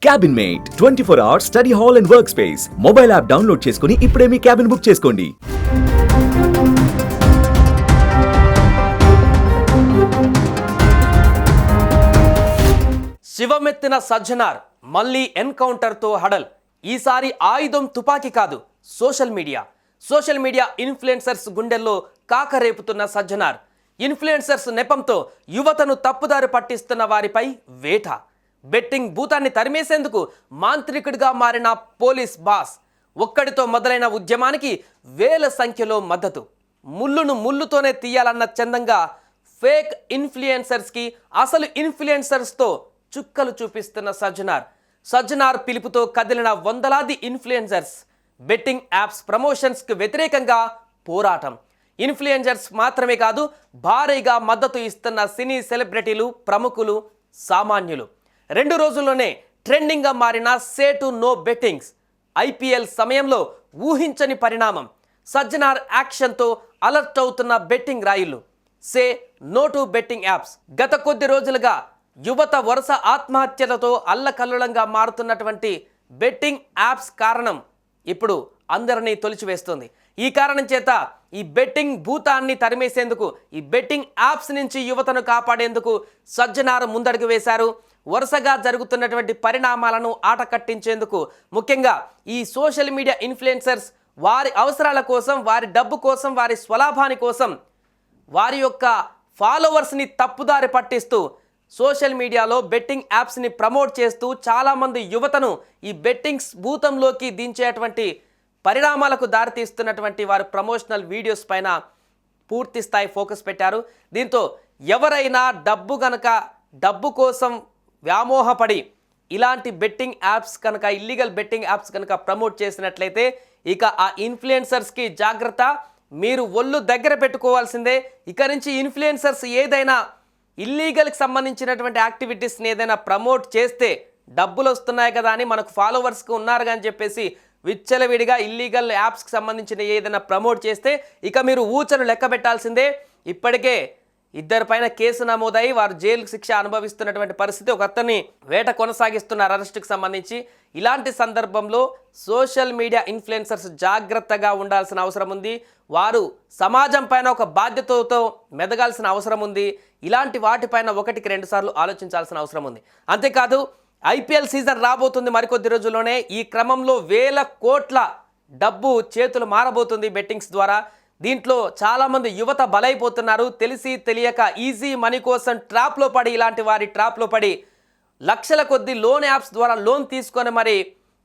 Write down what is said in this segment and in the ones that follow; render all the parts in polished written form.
Cabin mate 24 hours study hall and work space mobile app download చేసుకుని ఇప్పుడే మీ cabin book చేసుకోండి. శివమెత్తిన సజ్జనార్ మళ్ళీ ఎన్కౌంటర్తో హడల్. ఈసారి ఆయుధం తుపాకీ కాదు, సోషల్ మీడియా ఇన్ఫ్లుయెన్సర్స్ గుండెల్లో కాకరేపుతున్న సజ్జనార్. ఇన్ఫ్లుయెన్సర్స్ నెపంతో యువతను తప్పుదారి పట్టిస్తున్న వారిపై వేట. బెట్టింగ్ భూతాన్ని తరిమేసేందుకు మాంత్రికుడిగా మారిన పోలీస్ బాస్. ఒక్కడితో మొదలైన ఉద్యమానికి వేల సంఖ్యలో మద్దతు. ముళ్ళును ముళ్ళుతోనే తీయాలన్న చందంగా ఫేక్ ఇన్ఫ్లుయెన్సర్స్కి అసలు ఇన్ఫ్లుయెన్సర్స్తో చుక్కలు చూపిస్తున్న సజ్జనార్ పిలుపుతో కదిలిన వందలాది ఇన్ఫ్లుయెన్సర్స్. బెట్టింగ్ యాప్స్ ప్రమోషన్స్కి వ్యతిరేకంగా పోరాటం. ఇన్ఫ్లుయెన్సర్స్ మాత్రమే కాదు, భారీగా మద్దతు ఇస్తున్న సినీ సెలబ్రిటీలు, ప్రముఖులు, సామాన్యులు. 2 రోజుల్లోనే ట్రెండింగ్గా మారిన say to no bettings. IPL సమయంలో ఊహించని పరిణామం. సజ్జనార్ యాక్షన్తో అలర్ట్ అవుతున్న బెట్టింగ్ రాయిలు. Say no to betting apps. గత కొద్ది రోజులుగా యువత వరుస ఆత్మహత్యలతో అల్లకల్లోలంగా మారుతున్నటువంటి బెట్టింగ్ యాప్స్ కారణం ఇప్పుడు అందరినీ తొలిచివేస్తుంది. ఈ కారణం చేత ఈ బెట్టింగ్ భూతాన్ని తరిమేసేందుకు, ఈ బెట్టింగ్ యాప్స్ నుంచి యువతను కాపాడేందుకు సజ్జనార్ ముందడుగు వేశారు. వరుసగా జరుగుతున్నటువంటి పరిణామాలను ఆట కట్టించేందుకు, ముఖ్యంగా ఈ సోషల్ మీడియా ఇన్ఫ్లుయెన్సర్స్ వారి అవసరాల కోసం, వారి డబ్బు కోసం, వారి స్వలాభాని కోసం వారి యొక్క ఫాలోవర్స్ని తప్పుదారి పట్టిస్తూ సోషల్ మీడియాలో బెట్టింగ్ యాప్స్ని ప్రమోట్ చేస్తూ చాలామంది యువతను ఈ బెట్టింగ్స్ భూతంలోకి దించేటువంటి పరిణామాలకు దారితీస్తున్నటువంటి వారి ప్రమోషనల్ వీడియోస్ పైన పూర్తి స్థాయి ఫోకస్ పెట్టారు. దీంతో ఎవరైనా డబ్బు కోసం వ్యామోహపడి ఇలాంటి బెట్టింగ్ యాప్స్ కనుక, ఇల్లీగల్ బెట్టింగ్ యాప్స్ కనుక ప్రమోట్ చేసినట్లయితే ఇక ఆ ఇన్ఫ్లుయెన్సర్స్కి జాగ్రత్త. మీరు ఒళ్ళు దగ్గర పెట్టుకోవాల్సిందే. ఇక నుంచి ఇన్ఫ్లుయెన్సర్స్ ఏదైనా ఇల్లీగల్కి సంబంధించినటువంటి యాక్టివిటీస్ని ఏదైనా ప్రమోట్ చేస్తే డబ్బులు వస్తున్నాయి కదా అని, మనకు ఫాలోవర్స్కి ఉన్నారు అని చెప్పేసి విచ్చలవిడిగా ఇల్లీగల్ యాప్స్కి సంబంధించిన ఏదైనా ప్రమోట్ చేస్తే ఇక మీరు ఊచను లెక్క పెట్టాల్సిందే. ఇప్పటికే 2 పైన కేసు నమోదై వారు జైలు శిక్ష అనుభవిస్తున్నటువంటి పరిస్థితి. ఒక అతన్ని వేట కొనసాగిస్తున్నారు అరెస్టుకు సంబంధించి. ఇలాంటి సందర్భంలో సోషల్ మీడియా ఇన్ఫ్లుయెన్సర్స్ జాగ్రత్తగా ఉండాల్సిన అవసరం ఉంది. వారు సమాజం పైన ఒక బాధ్యతతో మెదగాల్సిన అవసరం ఉంది. ఇలాంటి వాటిపైన 1కి 2 సార్లు ఆలోచించాల్సిన అవసరం ఉంది. అంతేకాదు, IPL సీజన్ రాబోతుంది మరికొద్ది రోజుల్లోనే. ఈ క్రమంలో వేల కోట్ల డబ్బు చేతులు మారబోతుంది బెట్టింగ్స్ ద్వారా. దీంట్లో చాలామంది యువత బలైపోతున్నారు. తెలిసి తెలియక ఈజీ మనీ కోసం ట్రాప్లో పడి, ఇలాంటి వారి ట్రాప్లో పడి లక్షల కొద్ది లోన్ యాప్స్ ద్వారా లోన్ తీసుకొని మరి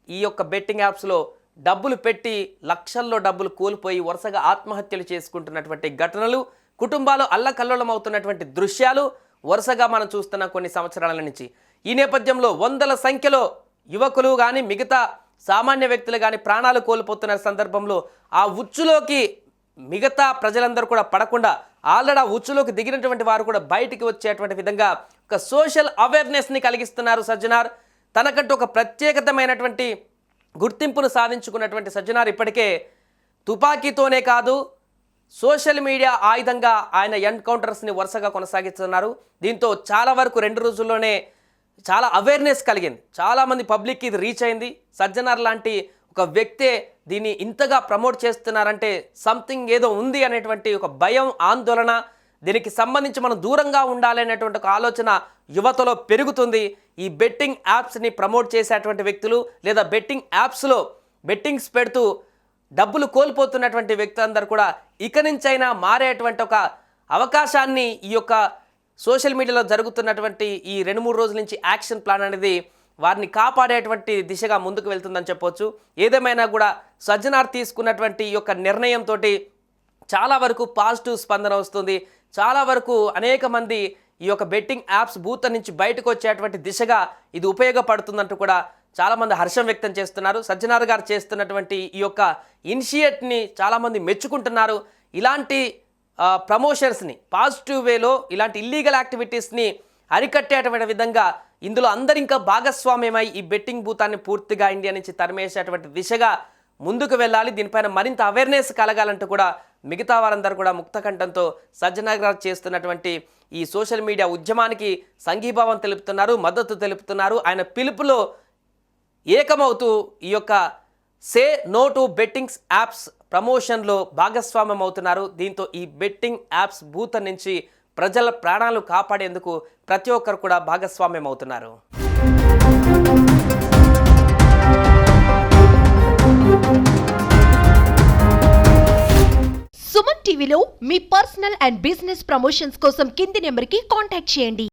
ఈ యొక్క బెట్టింగ్ యాప్స్లో డబ్బులు పెట్టి లక్షల్లో డబ్బులు కోల్పోయి వరుసగా ఆత్మహత్యలు చేసుకుంటున్నటువంటి ఘటనలు, కుటుంబాలు అల్లకల్లోలం అవుతున్నటువంటి దృశ్యాలు వరుసగా మనం చూస్తున్న కొన్ని సంవత్సరాల నుంచి. ఈ నేపథ్యంలో వందల సంఖ్యలో యువకులు కానీ, మిగతా సామాన్య వ్యక్తులు కానీ ప్రాణాలు కోల్పోతున్న సందర్భంలో ఆ ఉచ్చులోకి మిగతా ప్రజలందరూ కూడా పడకుండా ఆల్రెడీ ఆ ఉచ్చులోకి దిగినటువంటి వారు కూడా బయటికి వచ్చేటువంటి విధంగా ఒక సోషల్ అవేర్నెస్ని కలిగిస్తున్నారు సజ్జనార్. తనకంటూ ఒక ప్రత్యేకతమైనటువంటి గుర్తింపును సాధించుకున్నటువంటి సజ్జనార్ ఇప్పటికే తుపాకీతోనే కాదు, సోషల్ మీడియా ఆయుధంగా ఆయన ఎన్కౌంటర్స్ని వరుసగా కొనసాగిస్తున్నారు. దీంతో చాలా వరకు 2 రోజుల్లోనే చాలా అవేర్నెస్ కలిగింది. చాలామంది పబ్లిక్కి ఇది రీచ్ అయింది. సజ్జనార్ లాంటి ఒక వ్యక్తే దీన్ని ఇంతగా ప్రమోట్ చేస్తున్నారంటే సంథింగ్ ఏదో ఉంది అనేటువంటి ఒక భయం, ఆందోళన, దీనికి సంబంధించి మనం దూరంగా ఉండాలి అనేటువంటి ఒక ఆలోచన యువతలో పెరుగుతుంది. ఈ బెట్టింగ్ యాప్స్ని ప్రమోట్ చేసేటువంటి వ్యక్తులు లేదా బెట్టింగ్ యాప్స్లో బెట్టింగ్స్ పెడుతూ డబ్బులు కోల్పోతున్నటువంటి వ్యక్తులందరూ కూడా ఇక నుంచైనా మారేటువంటి ఒక అవకాశాన్ని ఈ యొక్క సోషల్ మీడియాలో జరుగుతున్నటువంటి ఈ 2-3 రోజుల నుంచి యాక్షన్ ప్లాన్ అనేది వారిని కాపాడేటువంటి దిశగా ముందుకు వెళ్తుందని చెప్పొచ్చు. ఏదేమైనా కూడా సజ్జనార్ తీసుకున్నటువంటి ఈ యొక్క నిర్ణయంతో చాలా వరకు పాజిటివ్ స్పందన వస్తుంది. చాలా వరకు అనేక మంది ఈ యొక్క బెట్టింగ్ యాప్స్ భూత నుంచి బయటకు వచ్చేటువంటి దిశగా ఇది ఉపయోగపడుతుందంటూ కూడా చాలామంది హర్షం వ్యక్తం చేస్తున్నారు. సజ్జనార్ గారు చేస్తున్నటువంటి ఈ యొక్క ఇనిషియేట్ని చాలామంది మెచ్చుకుంటున్నారు. ఇలాంటి ప్రమోషన్స్ని పాజిటివ్ వేలో, ఇలాంటి ఇల్లీగల్ యాక్టివిటీస్ని అరికట్టేటువంటి విధంగా ఇందులో అందరు ఇంకా భాగస్వామ్యమై ఈ బెట్టింగ్ భూతాన్ని పూర్తిగా ఇండియా నుంచి తరిమేసేటువంటి దిశగా ముందుకు వెళ్ళాలి. దీనిపైన మరింత అవేర్నెస్ కలగాలంటూ కూడా మిగతా వారందరూ కూడా ముక్తకంఠంతో సజ్జనార్ గారు చేస్తున్నటువంటి ఈ సోషల్ మీడియా ఉద్యమానికి సంఘీభావం తెలుపుతున్నారు, మద్దతు తెలుపుతున్నారు. ఆయన పిలుపులో ఏకమవుతూ ఈ యొక్క say no to bettings apps ప్రమోషన్లో భాగస్వామ్యం అవుతున్నారు. దీంతో ఈ బెట్టింగ్ యాప్స్ భూత నుంచి ప్రజల ప్రాణాలు కాపాడేందుకు ప్రతి ఒక్కరు కూడా భాగస్వామ్యం అవుతున్నారు. సుమన్ టీవీలో మీ పర్సనల్ అండ్ బిజినెస్ ప్రమోషన్స్ కోసం కింది నెంబర్కి కాంటాక్ట్ చేయండి.